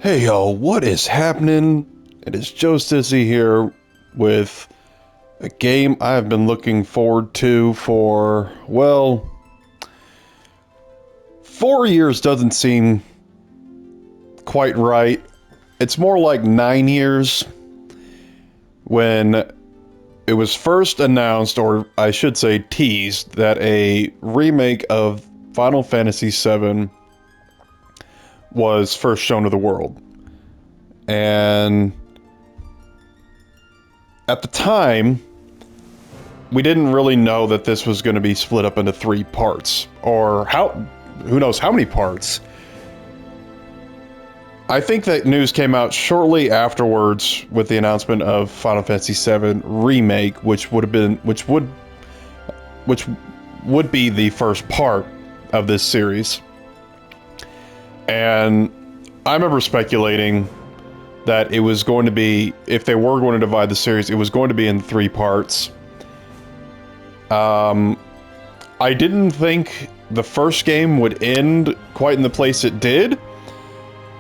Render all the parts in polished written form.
Hey yo, what is happening? It is Joe Stizzy here with a game I've been looking forward to for, well, 4 years doesn't seem quite right. It's more like 9 years when it was first announced, or I should say teased, that a remake of Final Fantasy VII was first shown to the world. And at the time, we didn't really know that this was going to be split up into 3 parts, or who knows how many parts. I think that news came out shortly afterwards with the announcement of Final Fantasy VII Remake, which would be the first part of this series. And I remember speculating that it was going to be, if they were going to divide the series, it was going to be in 3 parts. I didn't think the first game would end quite in the place it did,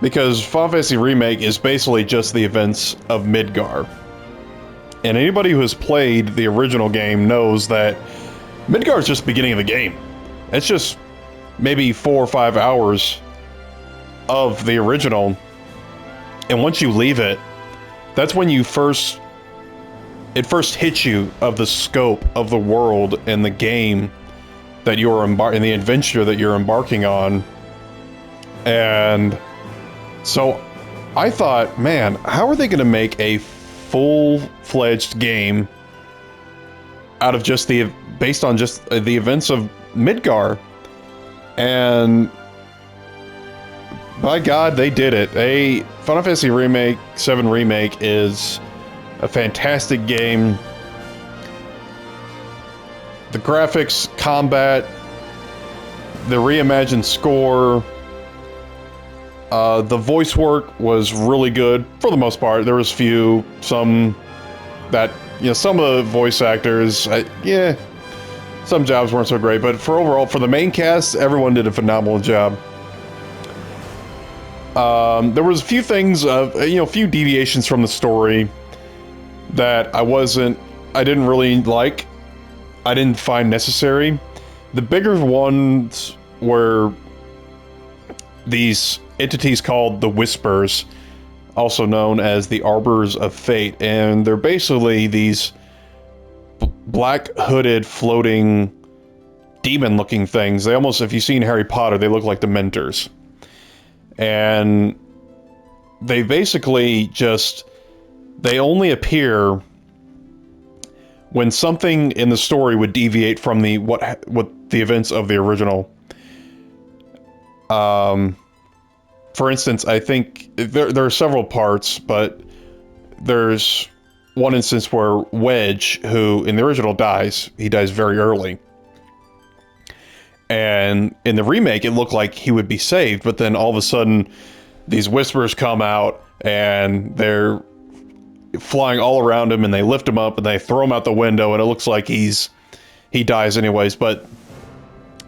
because Final Fantasy Remake is basically just the events of Midgar. And anybody who has played the original game knows that Midgar is just the beginning of the game. It's just maybe 4 or 5 hours of the original. And once you leave it, that's when it first hits you of the scope of the world and the game that you're and the adventure that you're embarking on. And so I thought, man, how are they going to make a full-fledged game out of based on just the events of Midgar? And by God, they did it. Final Fantasy VII Remake is a fantastic game. The graphics, combat, the reimagined score, the voice work was really good for the most part. There was some of the voice actors, some jobs weren't so great, but for the main cast, everyone did a phenomenal job. There was a few things, a few deviations from the story that I didn't really like. I didn't find necessary. The bigger ones were these entities called the Whispers, also known as the Arbors of Fate, and they're basically these black hooded floating demon looking things. They almost, if you've seen Harry Potter, they look like Dementors. And they basically they only appear when something in the story would deviate from what the events of the original. For instance, I think there are several parts, but there's one instance where Wedge, who in the original dies, he dies very early. And in the remake, it looked like he would be saved, but then all of a sudden, these whispers come out, and they're flying all around him, and they lift him up, and they throw him out the window, and it looks like he dies anyways, but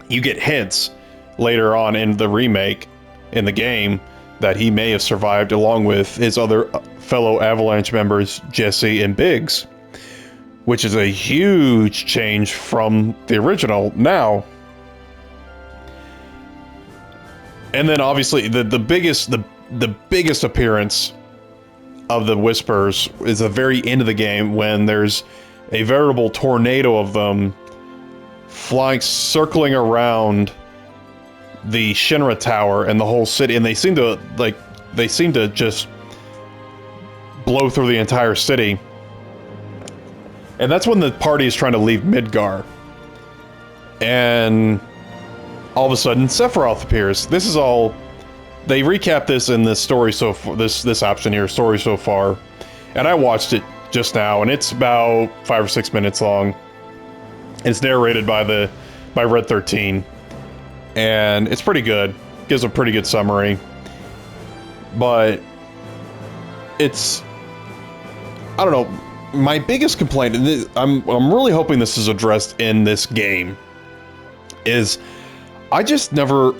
you get hints later on in the remake, in the game, that he may have survived along with his other fellow Avalanche members, Jesse and Biggs, which is a huge change from the original. Now, and then obviously the biggest appearance of the Whispers is the very end of the game, when there's a veritable tornado of them circling around the Shinra Tower and the whole city, and they seem to just blow through the entire city. And that's when the party is trying to leave Midgar. And all of a sudden, Sephiroth appears. This is all... They recap this in this story this option here, story so far. And I watched it just now, and it's about 5 or 6 minutes long. It's narrated by Red 13. And it's pretty good. Gives a pretty good summary. But it's... I don't know. My biggest complaint, and I'm really hoping this is addressed in this game, is I just never...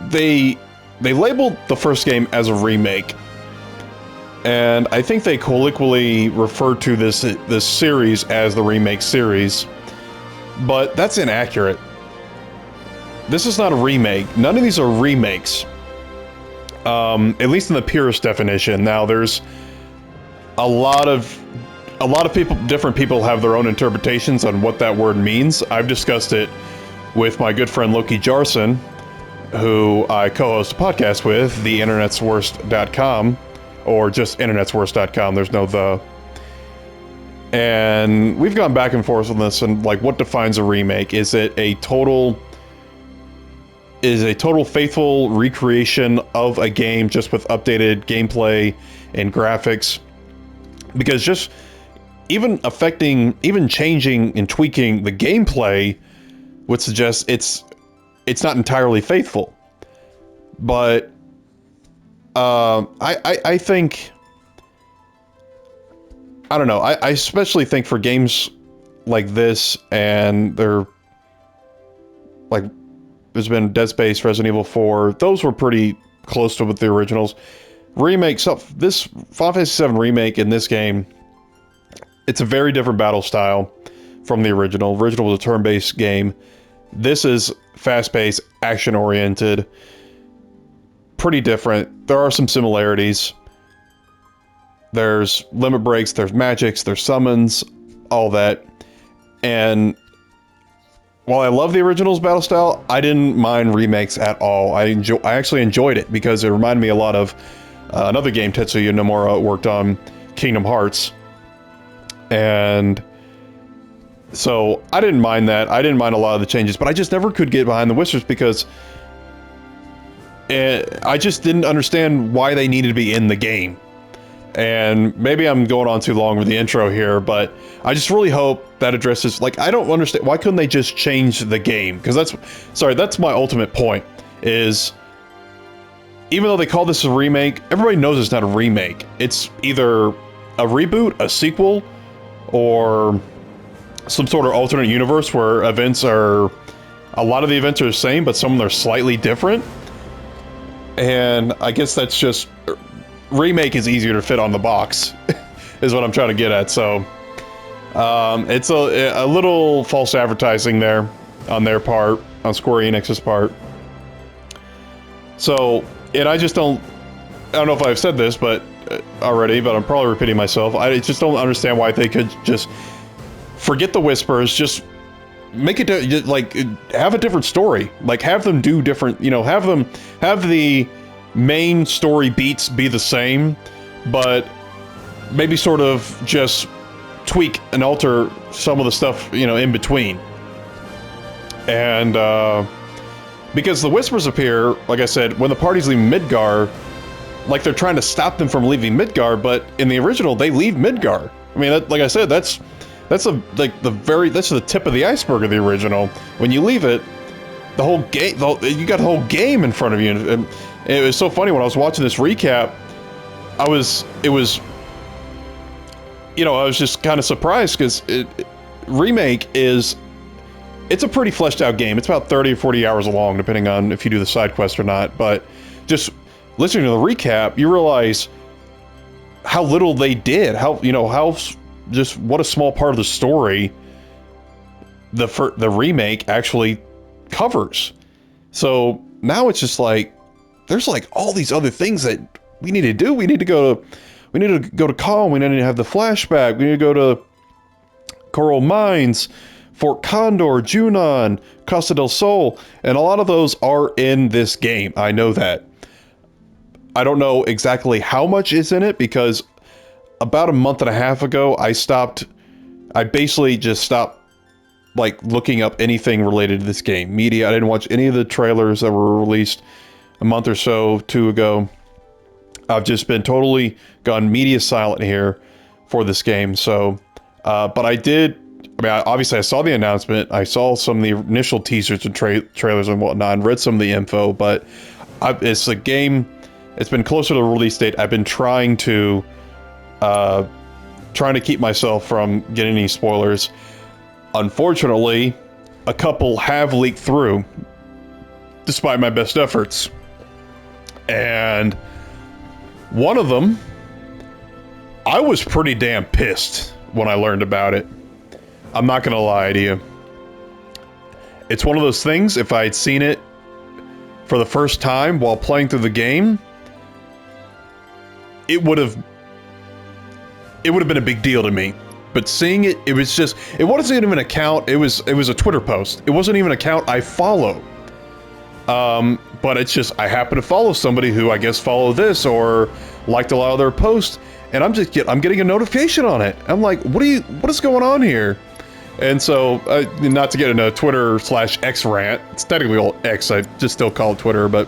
they they labeled the first game as a remake, and I think they colloquially refer to this series as the remake series, but that's inaccurate. This is not a remake. None of these are remakes, at least in the purest definition. Now, there's a lot of people, different people have their own interpretations on what that word means. I've discussed it with my good friend Loki Jarson, who I co-host a podcast with, theinternetsworst.com, or just internetsworst.com, there's no the. And we've gone back and forth on this, and like, what defines a remake? Is it a total faithful recreation of a game just with updated gameplay and graphics? Because just even changing and tweaking the gameplay would suggest it's not entirely faithful. But I think, I don't know, I especially think for games like this, and they're like, there's been Dead Space, Resident Evil 4, those were pretty close to what the originals. Remakes, this Final Fantasy VII Remake in this game, it's a very different battle style from the original. Original was a turn-based game. This is fast-paced, action-oriented, pretty different. There are some similarities. There's limit breaks, there's magics, there's summons, all that. And while I love the original's battle style, I didn't mind remakes at all. I actually enjoyed it because it reminded me a lot of another game Tetsuya Nomura worked on, Kingdom Hearts. And so I didn't mind that. I didn't mind a lot of the changes, but I just never could get behind the Whispers because I just didn't understand why they needed to be in the game. And maybe I'm going on too long with the intro here, but I just really hope that addresses, like, I don't understand, why couldn't they just change the game? Because that's my ultimate point, is even though they call this a remake, everybody knows it's not a remake. It's either a reboot, a sequel, or some sort of alternate universe where a lot of the events are the same, but some of them are slightly different. And I guess that's just, remake is easier to fit on the box, is what I'm trying to get at. So, it's a little false advertising there on their part, on Square Enix's part. So, and I don't know if I've said this, but already, but I'm probably repeating myself. I just don't understand why they could just forget the Whispers, just make it, like, have a different story. Like, have them do different, have the main story beats be the same, but maybe sort of just tweak and alter some of the stuff, in between. And, because the Whispers appear, like I said, when the party's leaving Midgar, like they're trying to stop them from leaving Midgar, but in the original, they leave Midgar. I mean, like I said, that's the tip of the iceberg of the original. When you leave it, the whole game, you got the whole game in front of you. And it was so funny when I was watching this recap, I was just kind of surprised because Remake it's a pretty fleshed out game. It's about 30 or 40 hours long, depending on if you do the side quest or not. But just listening to the recap, you realize how little they did, just what a small part of the story the remake actually covers. So now it's just like, there's like all these other things that we need to do. We need to go to Calm. We need to have the flashback. We need to go to Coral Mines, Fort Condor, Junon, Costa del Sol, and a lot of those are in this game. I know that. I don't know exactly how much is in it because about a month and a half ago, I basically just stopped like looking up anything related to this game. Media, I didn't watch any of the trailers that were released a month or so, two ago. I've just been totally gone media silent here for this game. So, but obviously I saw the announcement. I saw some of the initial teasers and trailers and whatnot, and read some of the info, but it's a game, it's been closer to the release date. I've been trying to keep myself from getting any spoilers. Unfortunately, a couple have leaked through, despite my best efforts. And one of them, I was pretty damn pissed when I learned about it. I'm not gonna lie to you. It's one of those things, if I had seen it for the first time while playing through the game, it would have been a big deal to me. But seeing it, it wasn't even an account, it was a Twitter post. It wasn't even an account I follow. But it's just, I happen to follow somebody who I guess follow this or liked a lot of their posts, and I'm getting a notification on it. I'm like, what is going on here? And so, not to get into a Twitter/X rant, it's technically old X, I just still call it Twitter, but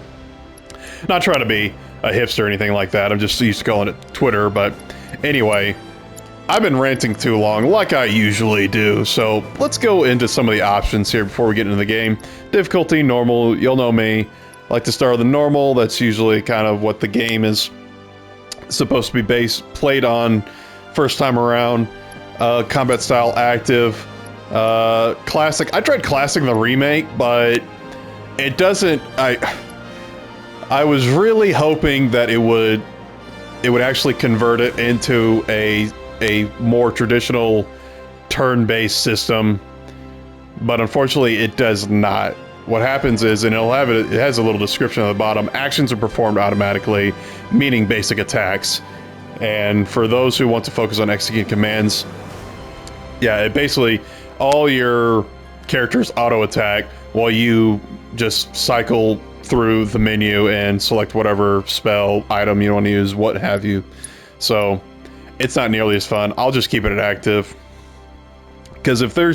not trying to be a hipster or anything like that. I'm just used to calling it Twitter, but anyway, I've been ranting too long, like I usually do, so let's go into some of the options here before we get into the game. Difficulty, normal, you'll know me. I like to start with the normal, that's usually kind of what the game is supposed to be played on first time around. Combat style, active. Classic. I tried classic in the remake, but it doesn't. I was really hoping that it would actually convert it into a more traditional turn-based system, but unfortunately it does not. What happens is, and it has a little description at the bottom, actions are performed automatically, meaning basic attacks. And for those who want to focus on executing commands, yeah, it basically, all your characters auto-attack while you just cycle through the menu and select whatever spell, item you want to use, what have you. So, it's not nearly as fun. I'll just keep it at active. Because if they're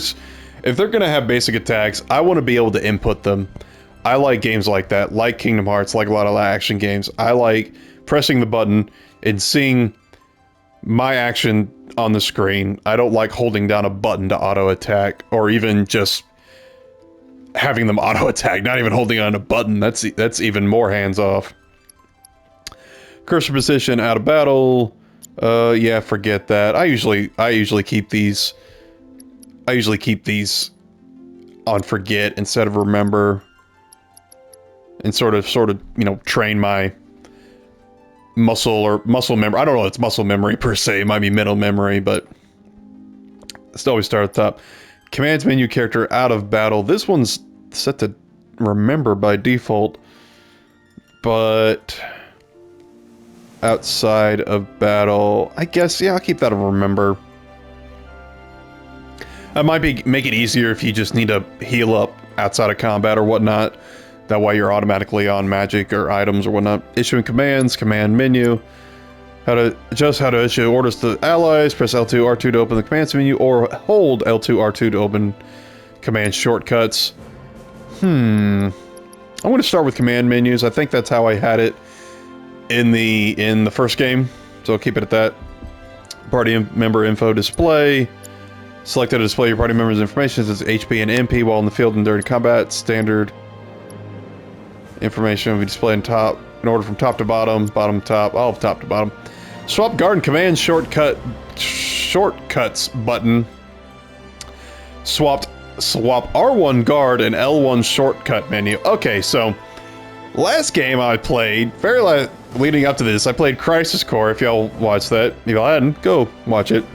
going to have basic attacks, I want to be able to input them. I like games like that, like Kingdom Hearts, like a lot of action games. I like pressing the button and seeing my action on the screen. I don't like holding down a button to auto-attack, or even just having them auto-attack, not even holding on a button. That's even more hands-off. Cursor position out of battle. Yeah, forget that. I usually keep these on forget instead of remember, and sort of, you know, train my muscle memory. I don't know if it's muscle memory per se, it might be mental memory, but still always start at the top. Commands menu, character out of battle. This one's set to remember by default, but outside of battle, I guess, yeah, I'll keep that on remember. That might make it easier if you just need to heal up outside of combat or whatnot. That way you're automatically on magic or items or whatnot. Issuing commands, command menu. How to issue orders to allies. Press L2, R2 to open the commands menu, or hold L2, R2 to open command shortcuts. I'm going to start with command menus. I think that's how I had it in the first game, so I'll keep it at that. Party member info display. Select to display your party members' information such as HP and MP while in the field and during combat. Standard information will be displayed in order from top to bottom, bottom to top, all top to bottom. Swap guard and command shortcuts button. Swap R1 guard and L1 shortcut menu. Okay, so last game I played, leading up to this, I played Crisis Core. If y'all watched that, if y'all hadn't, go watch it.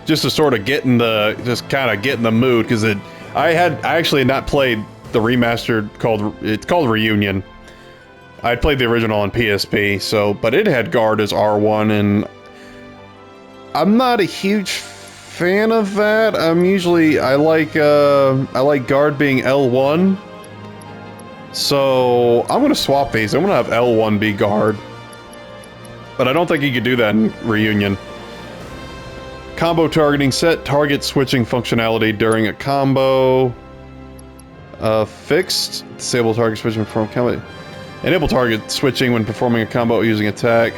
Just to sort of get in the mood, because I actually had not played the remastered it's called Reunion. I played the original on PSP, but it had guard as R1, and I'm not a huge fan of that. I like guard being L1. So I'm gonna swap these. I'm gonna have L1 be guard. But I don't think you could do that in Reunion. Combo targeting, set target switching functionality during a combo. Fixed. Disable target switching from combo. Enable target switching when performing a combo using attack.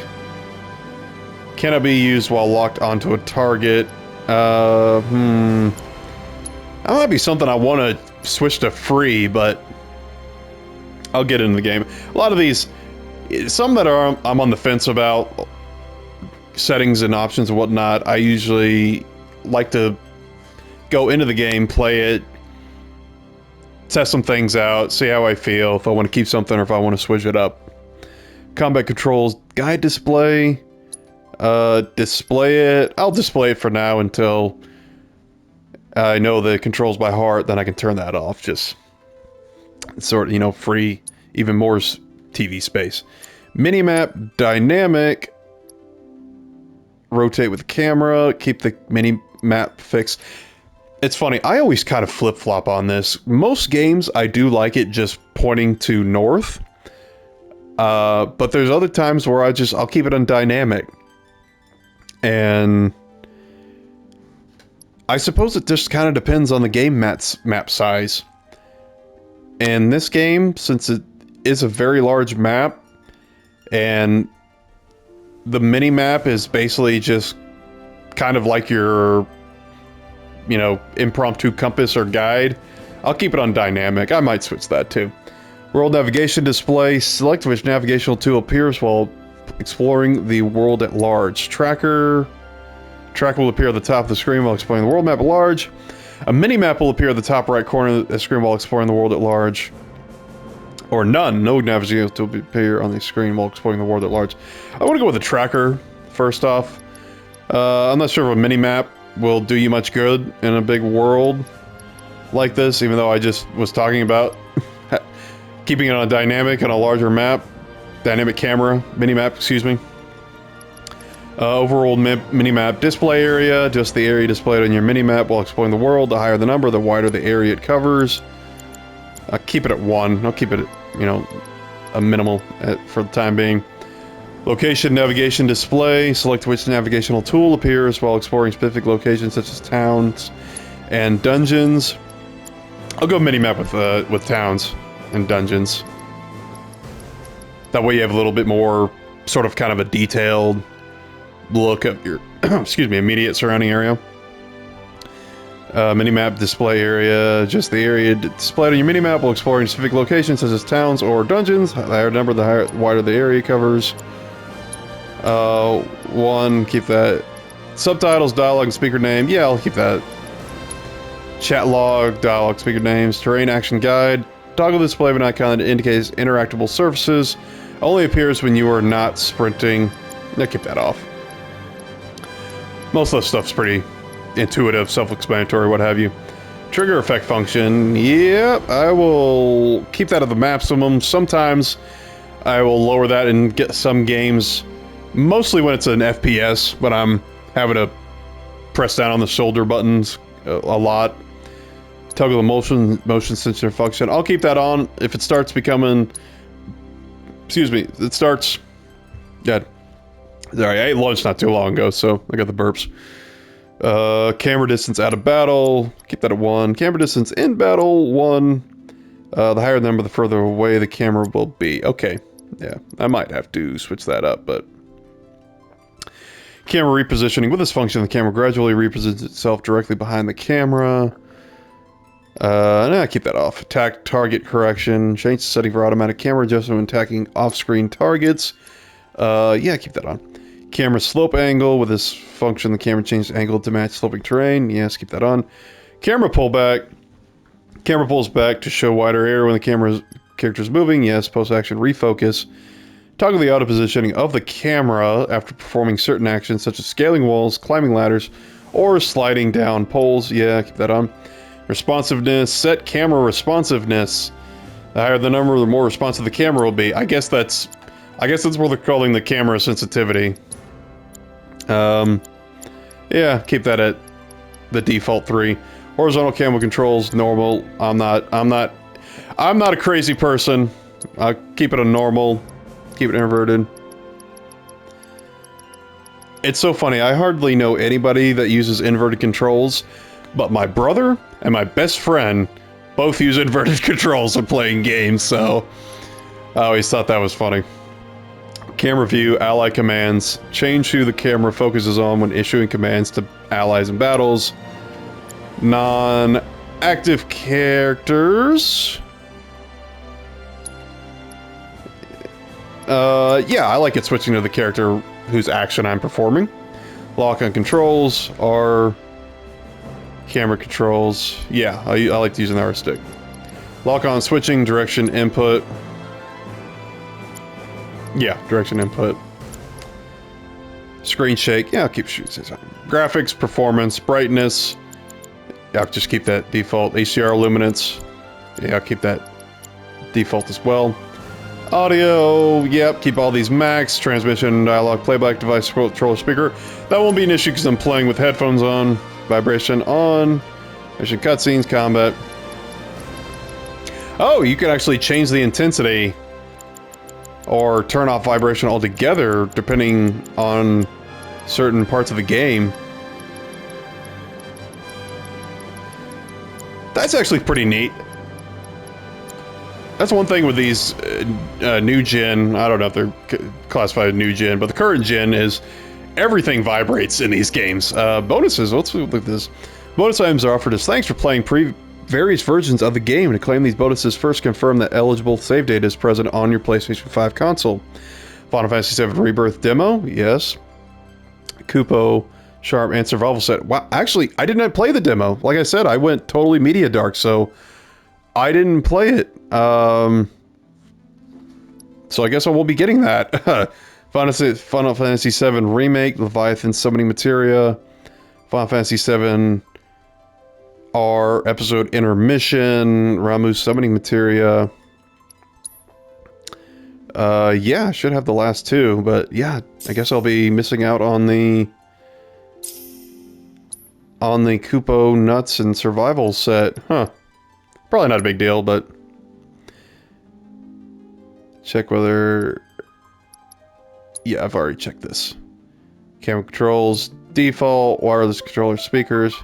Cannot be used while locked onto a target. That might be something I want to switch to free, but I'll get into the game. A lot of these, some that I'm on the fence about, settings and options and whatnot. I usually like to go into the game, play it, test some things out, see how I feel, if I want to keep something or if I want to switch it up. Combat controls, guide display, display it. I'll display it for now until I know the controls by heart, then I can turn that off, just sort of, you know, free even more TV space. Minimap, dynamic, rotate with the camera, keep the mini-map fixed. It's funny, I always kind of flip-flop on this. Most games, I do like it just pointing to north. But there's other times where I'll keep it on dynamic. And I suppose it just kind of depends on the game map size. And this game, since it is a very large map, and the mini-map is basically just kind of like your, you know, impromptu compass or guide, I'll keep it on dynamic. I might switch that too. World navigation display, select which navigational tool appears while exploring the world at large. Tracker will appear at the top of the screen while exploring the world map at large. A mini-map will appear at the top right corner of the screen while exploring the world at large. Or none. No navigational tool will appear on the screen while exploring the world at large. I want to go with the tracker, first off. I'm not sure if a mini-map will do you much good in a big world like this, even though I just was talking about keeping it on dynamic on a larger map. Dynamic camera, mini-map, excuse me. Overall mini-map display area, just the area displayed on your mini-map while exploring the world. The higher the number, the wider the area it covers. I'll keep it at 1. I'll keep it at, you know, a minimal for the time being. Location navigation display, select which navigational tool appears while exploring specific locations such as towns and dungeons. I'll go mini-map with towns and dungeons. That way you have a little bit more sort of kind of a detailed look at your excuse me, immediate surrounding area. Minimap display area, just the area displayed on your minimap while exploring specific locations such as towns or dungeons. The higher number, the wider the area covers. 1, keep that. Subtitles, dialogue, and speaker name. Yeah, I'll keep that. Chat log, dialogue, speaker names, terrain action guide. Toggle display of an icon that indicates interactable surfaces. Only appears when you are not sprinting. I'll keep that off. Most of the stuff's pretty intuitive, self-explanatory, what have you. Trigger effect function. Yep, I will keep that at the maximum. Sometimes I will lower that and get some games, mostly when it's an FPS, but I'm having to press down on the shoulder buttons a lot. Toggle the motion sensor function. I'll keep that on if it starts becoming... Excuse me, it starts... Yeah. Sorry, I ate lunch not too long ago, so I got the burps. Camera distance out of battle. Keep that at 1. Camera distance in battle, 1. The higher the number, the further away the camera will be. Okay. Yeah, I might have to switch that up, but... Camera repositioning. With this function, the camera gradually repositions itself directly behind the camera. Nah, keep that off. Attack target correction. Change the setting for automatic camera adjustment when attacking off-screen targets. Yeah, keep that on. Camera slope angle. With this function, the camera changes angle to match sloping terrain. Yes, keep that on. Camera pullback. Camera pulls back to show wider area when the character is moving. Yes, post-action refocus. Toggle the auto positioning of the camera after performing certain actions such as scaling walls, climbing ladders, or sliding down poles. Yeah, keep that on. Responsiveness, set camera responsiveness. The higher the number, the more responsive the camera will be. I guess that's what they're calling the camera sensitivity. Yeah, keep that at the default 3. Horizontal camera controls, normal. I'm not a crazy person. I'll keep it a normal. Keep it inverted. It's so funny, I hardly know anybody that uses inverted controls, but my brother and my best friend both use inverted controls when playing games, so I always thought that was funny. Camera view, ally commands. Change who the camera focuses on when issuing commands to allies in battles. Non-active characters. Yeah, I like it switching to the character whose action I'm performing. Lock on controls are camera controls. Yeah, I like using the R stick. Lock on switching, direction input. Yeah, direction input. Screen shake. Yeah, I'll keep shooting. Graphics, performance, brightness. Yeah, I'll just keep that default. HDR luminance. Yeah, I'll keep that default as well. Audio, yep, keep all these max. Transmission, dialogue, playback device, controller, speaker. That won't be an issue because I'm playing with headphones on. Vibration on. Mission cutscenes, combat. Oh, you can actually change the intensity or turn off vibration altogether depending on certain parts of the game. That's actually pretty neat. That's one thing with these new gen, I don't know if they're classified as new gen, but the current gen is everything vibrates in these games. Bonuses, let's look at this. Bonus items are offered as thanks for playing various versions of the game. To claim these bonuses, first confirm that eligible save data is present on your PlayStation 5 console. Final Fantasy VII Rebirth demo, yes. Kupo, Sharp, and Survival Set. Wow, actually, I did not play the demo. Like I said, I went totally media dark, so I didn't play it. So I guess I will be getting that. Final Fantasy VII Remake, Leviathan Summoning Materia, Final Fantasy VII R Episode Intermission, Ramuh's Summoning Materia. Yeah, I should have the last two, but yeah, I guess I'll be missing out on the Kupo Nuts and Survival set. Huh. Probably not a big deal, but check whether... Yeah, I've already checked this. Camera controls, default, wireless controller speakers.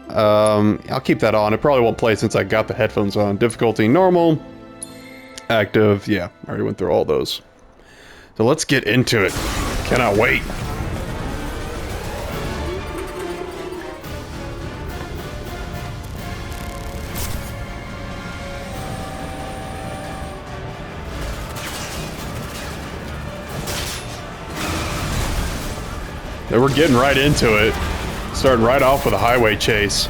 I'll keep that on. It probably won't play since I got the headphones on. Difficulty normal, active, yeah, I already went through all those. So let's get into it. Cannot wait. And we're getting right into it. Starting right off with a highway chase.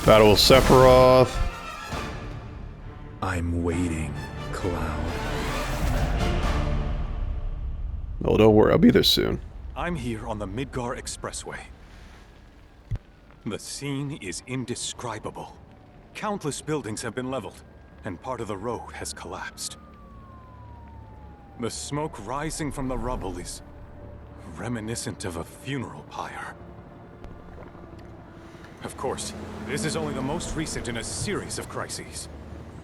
Battle with Sephiroth. I'm waiting, Cloud. Oh, don't worry, I'll be there soon. I'm here on the Midgar Expressway. The scene is indescribable. Countless buildings have been leveled, and part of the road has collapsed. The smoke rising from the rubble is reminiscent of a funeral pyre. Of course, this is only the most recent in a series of crises.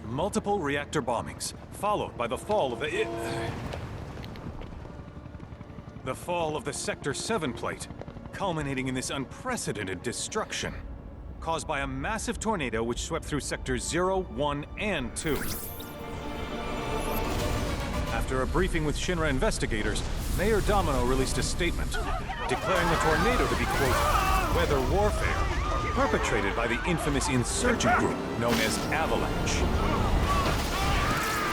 Multiple reactor bombings, followed by the fall of the Sector 7 plate, culminating in this unprecedented destruction, caused by a massive tornado which swept through Sectors 0, 1, and 2. After a briefing with Shinra investigators, Mayor Domino released a statement, declaring the tornado to be, quote, weather warfare, perpetrated by the infamous insurgent group known as Avalanche.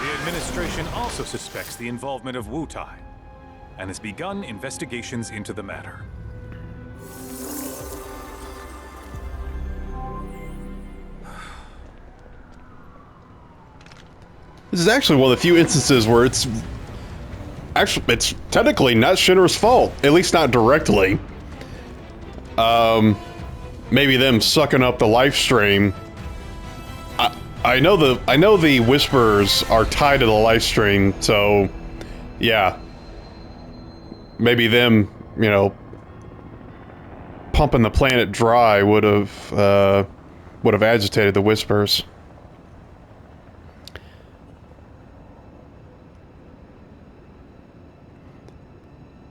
The administration also suspects the involvement of Wutai, and has begun investigations into the matter. This is actually one of the few instances where it's technically not Shinra's fault, at least not directly. Maybe them sucking up the live stream. I know the Whisperers are tied to the live stream, so yeah. Maybe them, you know, pumping the planet dry would have agitated the Whisperers.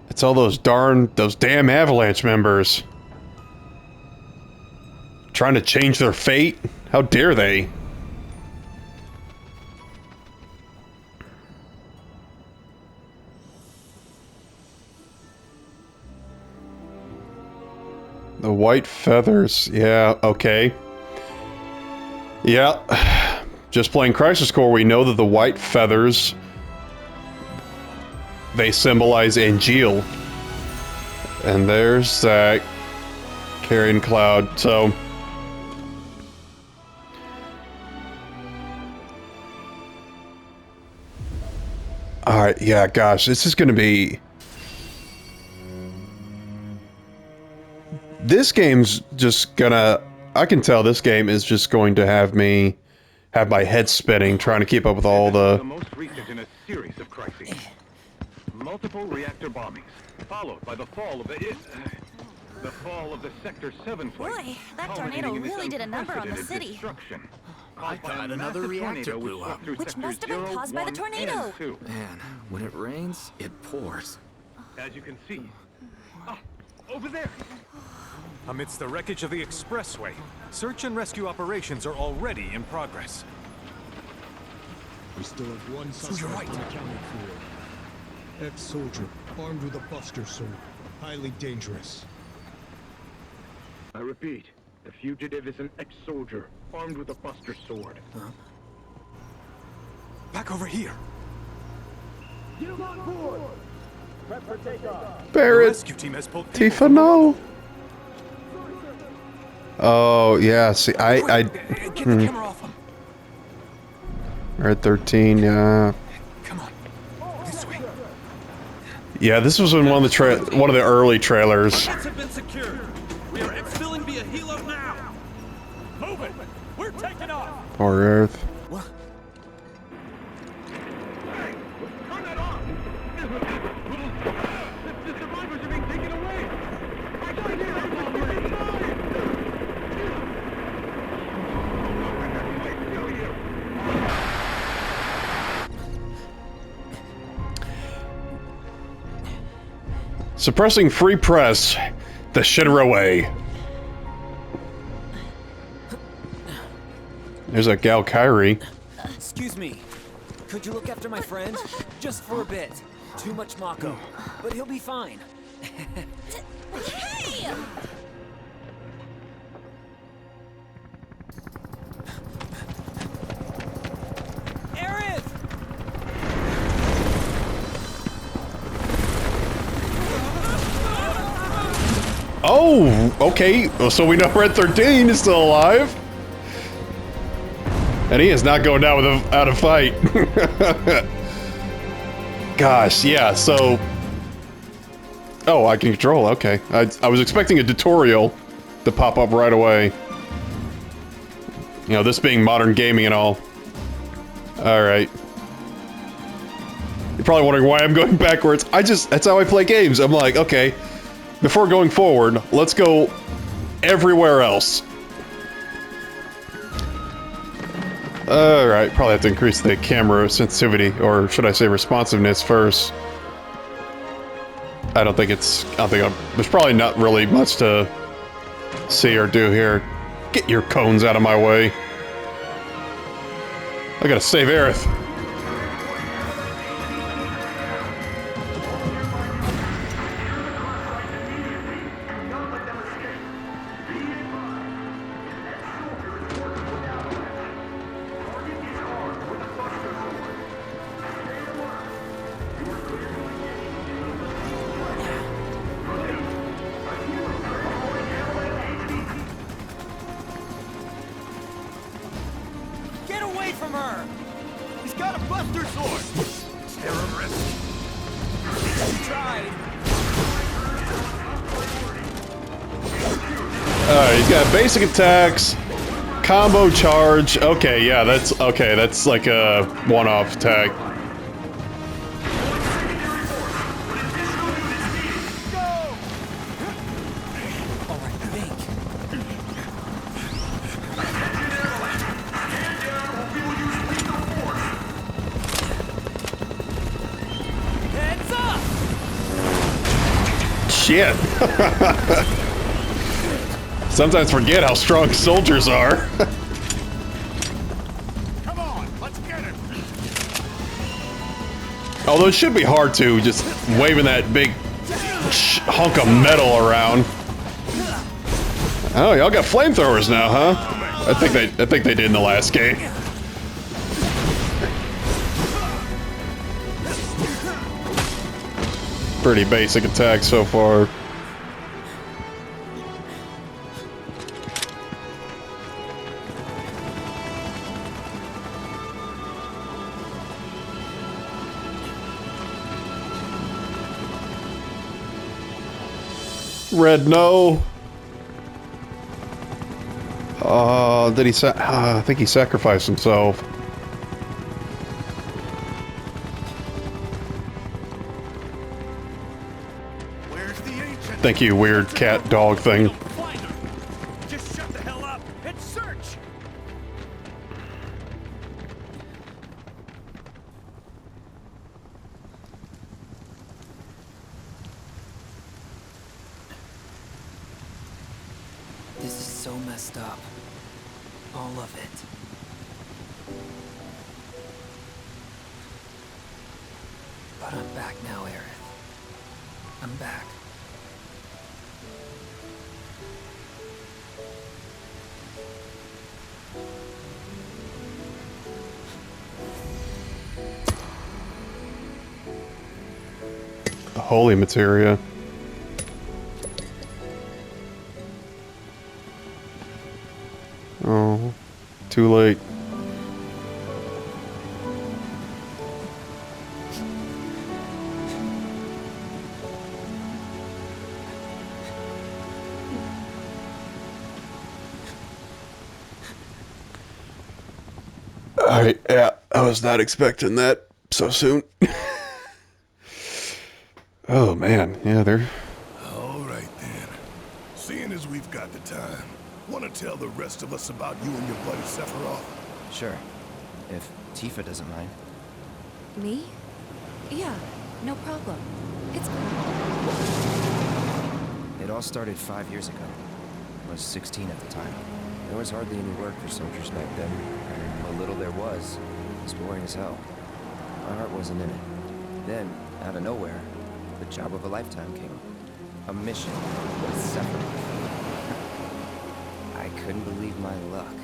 It's all those damn Avalanche members. Trying to change their fate? How dare they? The white feathers. Yeah, okay. Yeah. Just playing Crisis Core, we know that the white feathers... they symbolize Angeal. And there's Zack carrying Cloud. So alright, yeah, gosh, this is gonna be... This game's just gonna... I can tell this game is just going to have me... have my head spinning, trying to keep up with all the... The most recent in a series of crises. Multiple reactor bombings, followed by the fall of the fall of the Sector 7 flight. Boy, that tornado really did a number on the city. I thought another reactor blew up. Which must have been caused by the tornado. Man, when it rains, it pours. As you can see. Ah, over there. Amidst the wreckage of the expressway, search and rescue operations are already in progress. We still have one suspect unaccounted for. Ex-soldier, armed with a buster sword. Highly dangerous. I repeat, the fugitive is an ex-soldier, armed with a buster sword. Back over here. Get him on board! Prep for takeoff. The Barrett! rescue team has pulled Tifa, no! Oh, yeah, see, I Get the camera off him. We're at 13, yeah. Come on. This way. Yeah, this was in one of the early trailers. Have been secured. We are exfilling via helo now. Move it. We're taking off. Poor Earth. What? Turn that off! The survivors are being taken away! I got here! Suppressing free press, the Shinra way. There's a Galkairi. Excuse me. Could you look after my friend? Just for a bit. Too much Mako. But he'll be fine. Hey! Aerith! Oh, okay. Well, so we know Red 13 is still alive. And he is not going down without a fight. Gosh, yeah, so... Oh, I can control, okay. I was expecting a tutorial to pop up right away. You know, this being modern gaming and all. Alright. You're probably wondering why I'm going backwards. That's how I play games. I'm like, okay, before going forward, let's go everywhere else. Alright, probably have to increase the camera sensitivity, or should I say responsiveness first. There's probably not really much to see or do here. Get your cones out of my way. I gotta save Aerith. Get away from her! He's got a buster sword! Terrorist! He tried! Alright, he's got basic attacks, combo charge. Okay, yeah, that's like a one-off attack. Alright, think. Heads up! Shit. Sometimes forget how strong soldiers are. Come on, let's get him! Although it should be hard to, just waving that big hunk of metal around. Oh, y'all got flamethrowers now, huh? I think they did in the last game. pretty basic attacks so far. Red, no. Did he I think he sacrificed himself. Where's the ancient? Thank you, weird cat dog thing. Find her. Just shut the hell up and search. This is so messed up. All of it. But I'm back now, Aerith. I'm back. The holy materia. Oh, too late. Alright, yeah, I was not expecting that so soon. Oh man, yeah, they're... All right then. Seeing as we've got the time, want to tell the rest of us about you and your buddy Sephiroth? Sure. If Tifa doesn't mind. Me? Yeah, no problem. It's cool. It all started 5 years ago. I was 16 at the time. There was hardly any work for soldiers back then. And what little there was boring as hell. My heart wasn't in it. Then, out of nowhere, the job of a lifetime came. A mission with Sephiroth. I couldn't believe my luck.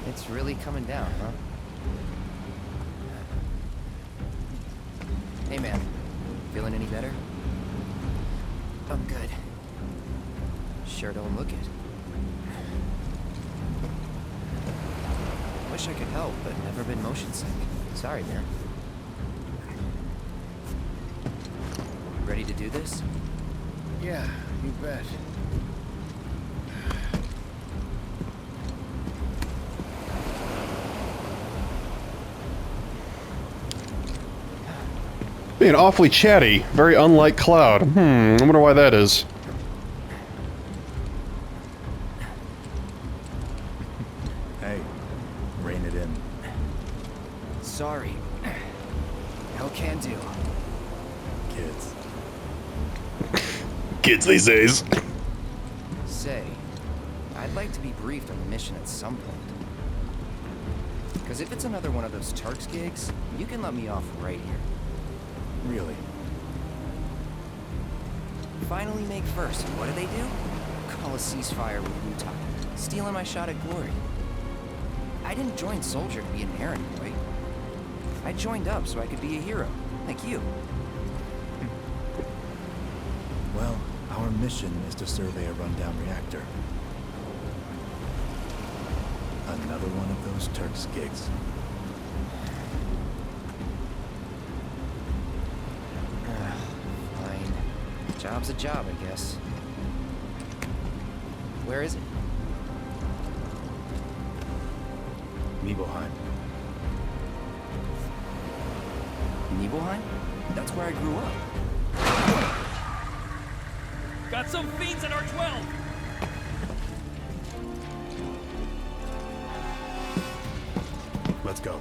It's really coming down, huh? Hey man, feeling any better? I'm good. Sure don't look it. Wish I could help, but never been motion sick. Sorry, man. Ready to do this? Yeah, you bet. Being awfully chatty, very unlike Cloud. I wonder why that is. Hey, rein it in. Sorry. No can do. Kids. Kids these days. Say, I'd like to be briefed on the mission at some point. Because if it's another one of those Turks gigs, you can let me off right here. Really? Finally make first. What do they do? Call a ceasefire with Utah, stealing my shot at glory. I didn't join Soldier to be an errand boy. I joined up so I could be a hero, like you. Well, our mission is to survey a rundown reactor. Another one of those Turks gigs. Fine. Job's a job, I guess. Where is it? Nibelheim. Nibelheim? That's where I grew up. Got some fiends at R12. Let's go.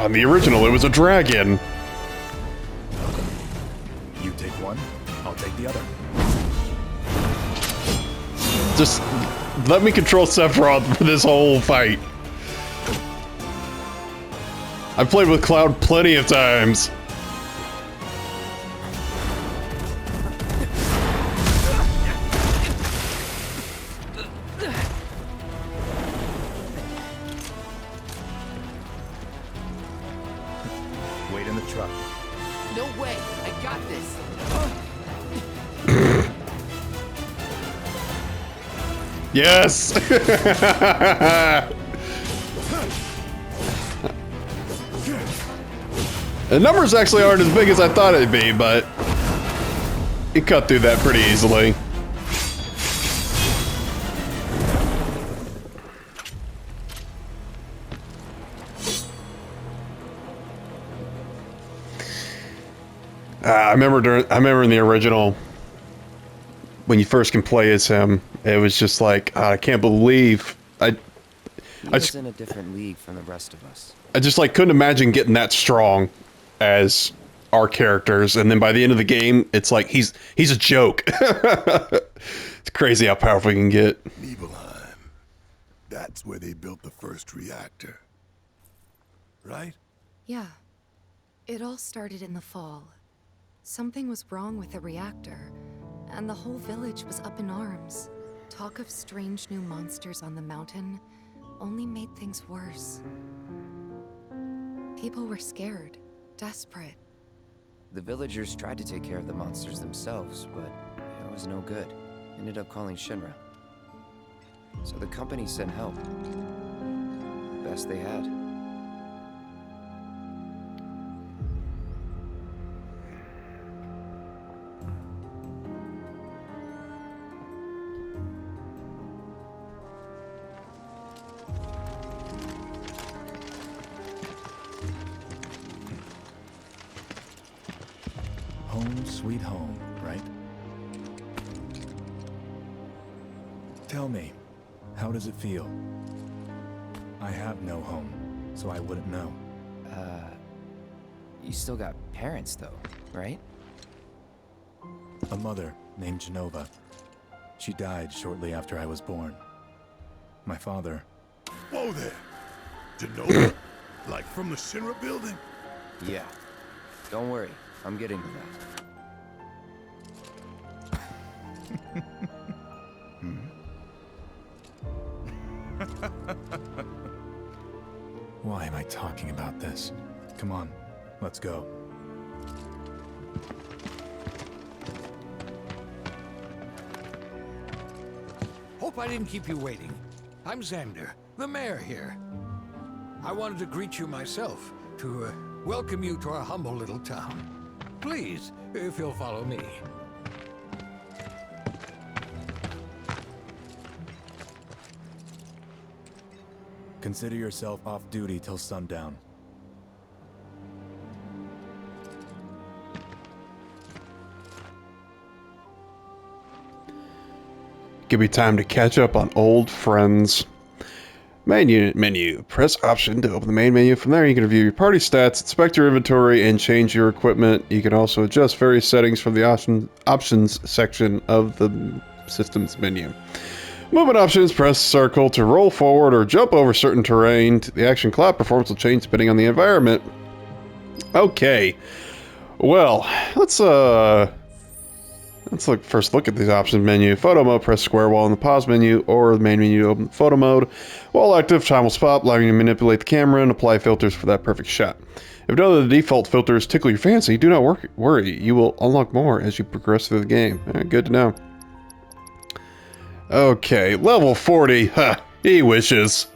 In the original, it was a dragon. You take one, I'll take the other. Just Let me control Sephiroth for this whole fight. I've played with Cloud plenty of times. Wait in the truck. No way! I got this! Yes! The numbers actually aren't as big as I thought it'd be, but you cut through that pretty easily. I remember in the original, when you first can play as him, it was just like, I can't believe He was in a different league from the rest of us. I just like couldn't imagine getting that strong as our characters, and then by the end of the game, it's like he's a joke. It's crazy how powerful he can get. Nibelheim. That's where they built the first reactor. Right? Yeah. It all started in the fall. Something was wrong with the reactor, and the whole village was up in arms. Talk of strange new monsters on the mountain only made things worse. People were scared, desperate. The villagers tried to take care of the monsters themselves, but it was no good. Ended up calling Shinra. So the company sent help. Best they had. Home sweet home, right? Tell me, how does it feel? I have no home, so I wouldn't know. You still got parents though, right? A mother named Genova. She died shortly after I was born. My father... Whoa there! Genova? Like from the Shinra building? Yeah. Don't worry, I'm getting to that. Why am I talking about this? Come on, let's go. Hope I didn't keep you waiting. I'm Xander, the mayor here. I wanted to greet you myself, to welcome you to our humble little town. Please, if you'll follow me. Consider yourself off duty till sundown. Give me time to catch up on old friends. Main unit menu. Press option to open the main menu. From there you can view your party stats, inspect your inventory, and change your equipment. You can also adjust various settings from the options section of the system's menu. Movement options. Press circle to roll forward or jump over certain terrain. The action cloud performance will change depending on the environment. Okay. Well, let's first look at the options menu. Photo mode, press square while in the pause menu or the main menu to open photo mode. While active, time will stop, allowing you to manipulate the camera and apply filters for that perfect shot. If none of the default filters tickle your fancy, do not worry. You will unlock more as you progress through the game. Good to know. Okay, level 40. Ha! He wishes.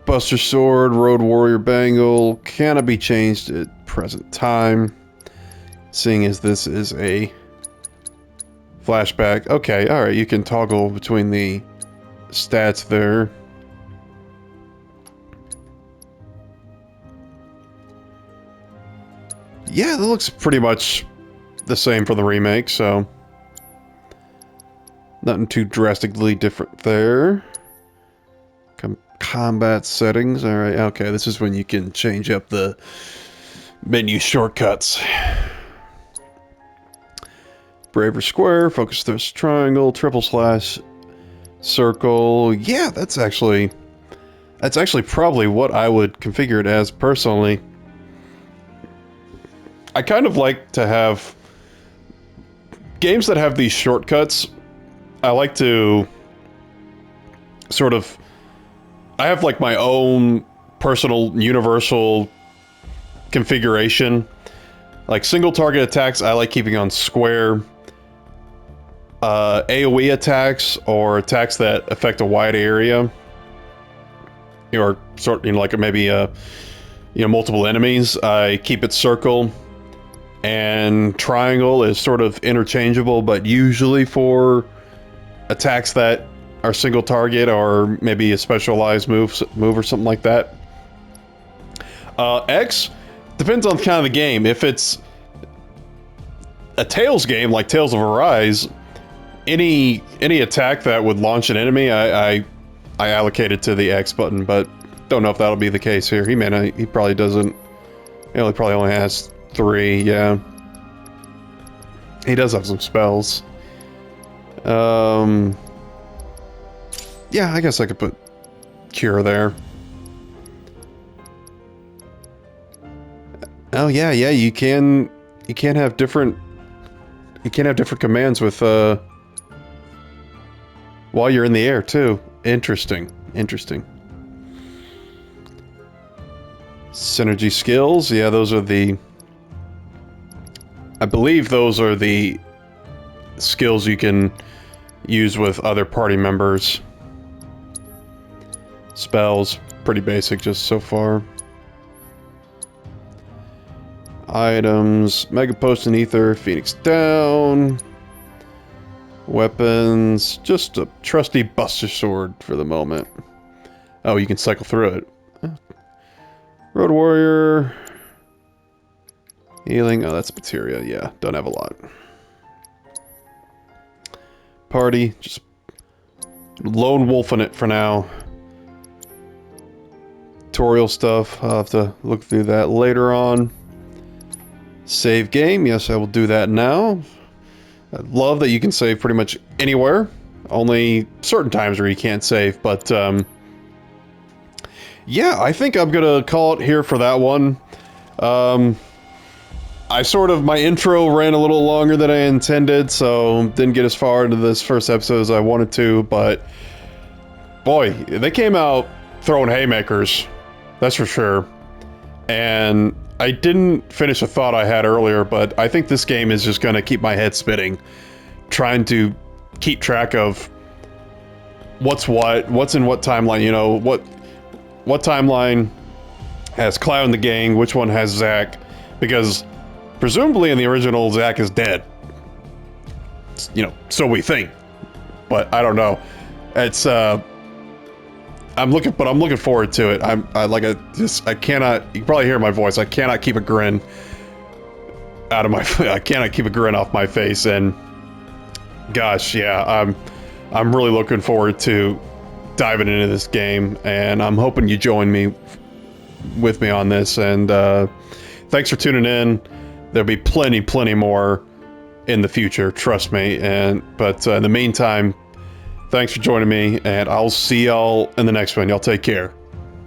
Buster Sword, Road Warrior Bangle, cannot be changed at present time, seeing as this is a flashback. Okay, alright, you can toggle between the stats there. Yeah, that looks pretty much the same for the remake, so nothing too drastically different there. Combat settings. Alright, okay, this is when you can change up the menu shortcuts. Braver square, focus thrust triangle, triple slash circle. Yeah, that's actually probably what I would configure it as personally. I kind of like to have games that have these shortcuts. I like to sort of, I have like my own personal universal configuration. Like single target attacks, I like keeping on square. AoE attacks or attacks that affect a wide area, or sort, you know, like maybe you know, multiple enemies, I keep it circle. And triangle is sort of interchangeable, but usually for attacks that are single target or maybe a specialized move or something like that. X depends on kind of the game. If it's a Tales game like Tales of Arise, any attack that would launch an enemy, I allocate it to the X button, but don't know if that'll be the case here. He probably doesn't. He probably only has 3, yeah. He does have some spells. Yeah, I guess I could put Cure there. Oh yeah, you can have different commands with while you're in the air too. Interesting. Synergy skills, yeah, those are the, I believe those are the skills you can use with other party members. Spells, pretty basic just so far. Items, Mega Potion, Ether, Phoenix Down. Weapons, just a trusty Buster Sword for the moment. Oh, you can cycle through it. Road Warrior. Healing, oh, that's materia, yeah, don't have a lot. Party, just lone wolfing it for now. Tutorial stuff, I'll have to look through that later on. Save game, yes, I will do that now. I love that you can save pretty much anywhere. Only certain times where you can't save, but yeah, I think I'm gonna call it here for that one. My intro ran a little longer than I intended, so didn't get as far into this first episode as I wanted to, but boy, they came out throwing haymakers, that's for sure. And I didn't finish a thought I had earlier, but I think this game is just gonna keep my head spinning, trying to keep track of what's in what timeline, you know, what timeline has Cloud and the gang, which one has Zack, because presumably in the original, Zack is dead. You know, so we think. But I don't know. It's, I'm looking forward to it. I cannot, you can probably hear my voice, I cannot keep a grin I cannot keep a grin off my face, and gosh, yeah, I'm really looking forward to diving into this game, and I'm hoping you join me with me on this, and thanks for tuning in. There'll be plenty more in the future, trust me. But in the meantime, thanks for joining me, and I'll see y'all in the next one. Y'all take care.